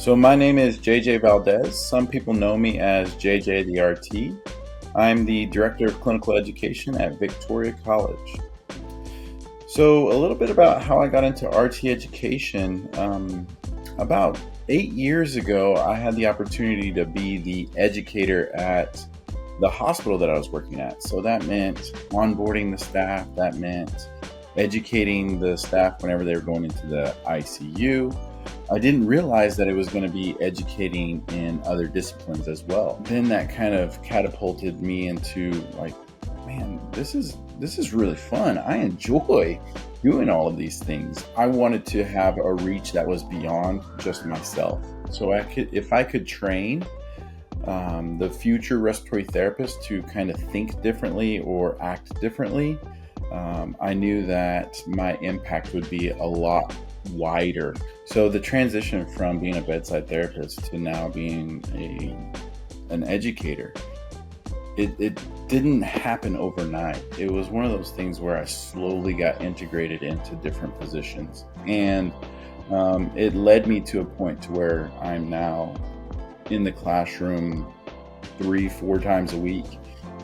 So my name is JJ Valdez. Some people know me as JJ the RT. I'm the Director of Clinical Education at Victoria College. So a little bit about how I got into RT education. About 8 years ago, I had the opportunity to be the educator at the hospital that I was working at. So that meant onboarding the staff, that meant educating the staff whenever they were going into the ICU. I didn't realize that it was going to be educating in other disciplines as well. Then that kind of catapulted me into like, man, this is really fun. I enjoy doing all of these things. I wanted to have a reach that was beyond just myself. So if I could train the future respiratory therapist to kind of think differently or act differently, I knew that my impact would be a lot wider. So the transition from being a bedside therapist to now being an educator, it didn't happen overnight. It was one of those things where I slowly got integrated into different positions, and it led me to a point to where I'm now in the classroom 3-4 times a week,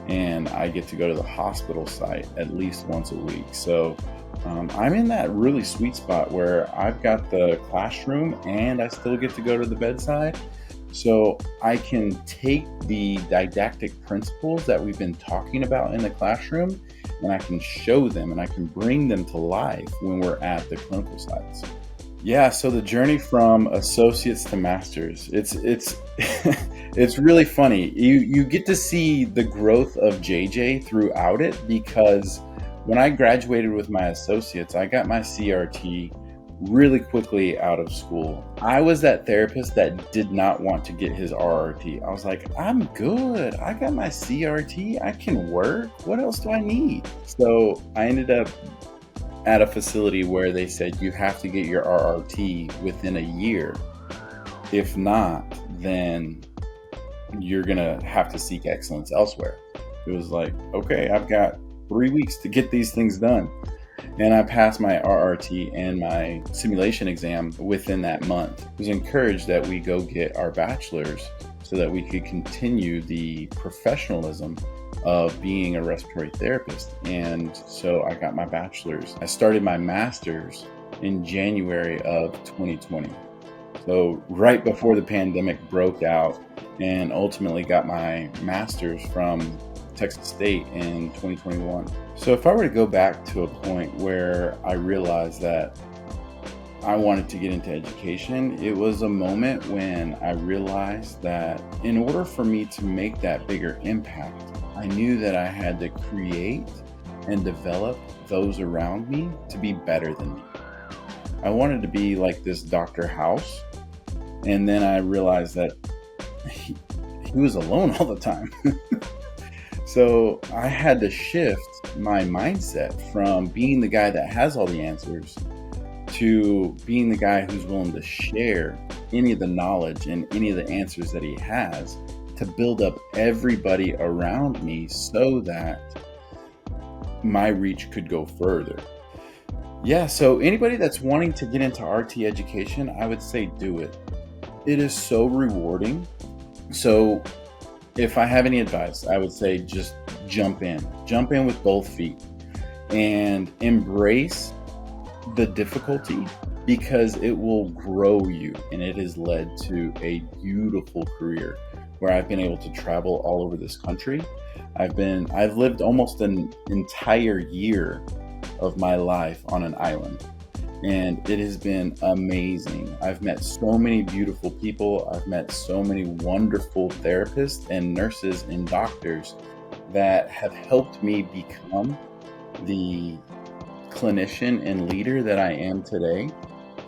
and I get to go to the hospital site at least once a week. So I'm in that really sweet spot where I've got the classroom and I still get to go to the bedside. So I can take the didactic principles that we've been talking about in the classroom and I can show them and I can bring them to life when we're at the clinical sites. Yeah, so the journey from associates to masters, it's it's really funny. You get to see the growth of JJ throughout it, because when I graduated with my associates, I got my CRT really quickly out of school. I was that therapist that did not want to get his RRT. I was like, I'm good. I got my CRT. I can work. What else do I need? So I ended up at a facility where they said you have to get your RRT within a year. If not, then you're gonna have to seek excellence elsewhere. It was like, okay, I've got 3 weeks to get these things done. And I passed my RRT and my simulation exam within that month. I was encouraged that we go get our bachelor's so that we could continue the professionalism of being a respiratory therapist. And so I got my bachelor's. I started my master's in January of 2020. So right before the pandemic broke out, and ultimately got my master's from Texas State in 2021. So if I were to go back to a point where I realized that I wanted to get into education, it was a moment when I realized that in order for me to make that bigger impact, I knew that I had to create and develop those around me to be better than me. I wanted to be like this Dr. House, and then I realized that he was alone all the time. So I had to shift my mindset from being the guy that has all the answers to being the guy who's willing to share any of the knowledge and any of the answers that he has to build up everybody around me so that my reach could go further. Yeah, so anybody that's wanting to get into RT education, I would say do it. It is so rewarding. So if I have any advice, I would say just jump in with both feet and embrace the difficulty, because it will grow you. And it has led to a beautiful career where I've been able to travel all over this country. I've lived almost an entire year of my life on an island, and it has been amazing. I've met so many beautiful people. I've met so many wonderful therapists and nurses and doctors that have helped me become the clinician and leader that I am today.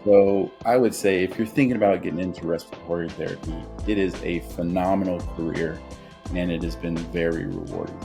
So I would say if you're thinking about getting into respiratory therapy, it is a phenomenal career and it has been very rewarding.